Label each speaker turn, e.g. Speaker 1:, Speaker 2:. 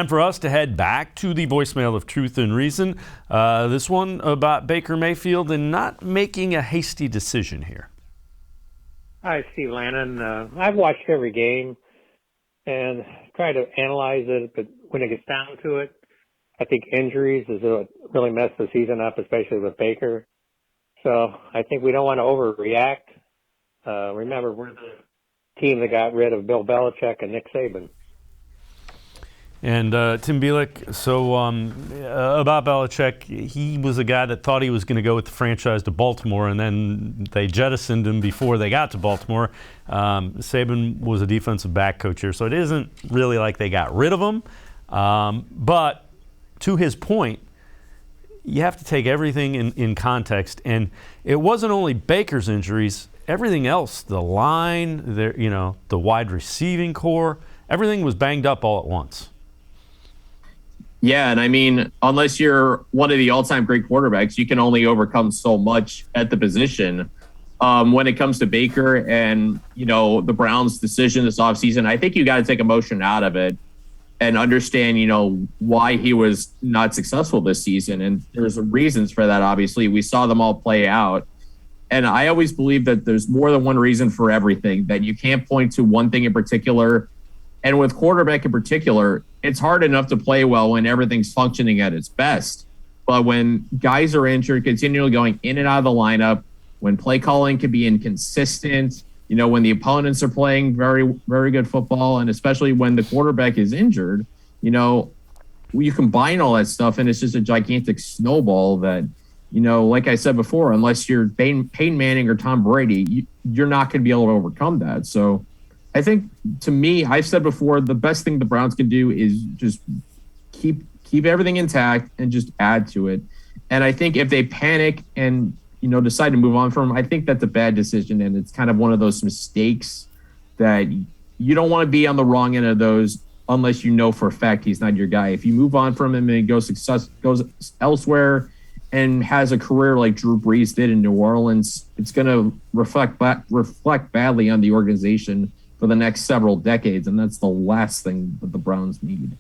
Speaker 1: Time for us to head back to the voicemail of Truth and Reason. This one about Baker Mayfield and not making a hasty decision here.
Speaker 2: Hi, Steve Lannon. I've watched every game and tried to analyze it, but when it gets down to it, I think injuries is what really messed the season up, especially with Baker. So I think we don't want to overreact. Remember, we're the team that got rid of Bill Belichick and Nick Saban.
Speaker 1: And Tim Bielik, so about Belichick, he was a guy that thought he was going to go with the franchise to Baltimore, and then they jettisoned him before they got to Baltimore. Saban was a defensive back coach here, so it isn't really like they got rid of him. But to his point, you have to take everything in context, and it wasn't only Baker's injuries. Everything else, the line, the wide receiving core, everything was banged up all at once.
Speaker 3: Yeah, and I mean, unless you're one of the all-time great quarterbacks, you can only overcome so much at the position. When it comes to Baker and, the Browns' decision this offseason, I think you got to take emotion out of it and understand, why he was not successful this season. And there's reasons for that, obviously. We saw them all play out. And I always believe that there's more than one reason for everything, that you can't point to one thing in particular. And with quarterback in particular, it's hard enough to play well when everything's functioning at its best. But when guys are injured, continually going in and out of the lineup, when play calling can be inconsistent, when the opponents are playing very, very good football, and especially when the quarterback is injured, you combine all that stuff, and it's just a gigantic snowball that, like I said before, unless you're Peyton Manning or Tom Brady, you're not going to be able to overcome that. So I think, to me, I've said before, the best thing the Browns can do is just keep everything intact and just add to it. And I think if they panic and, decide to move on from him, I think that's a bad decision. And it's kind of one of those mistakes that you don't want to be on the wrong end of those unless you know for a fact he's not your guy. If you move on from him and he goes elsewhere and has a career like Drew Brees did in New Orleans, it's going to reflect badly on the organization for the next several decades, and that's the last thing that the Browns need.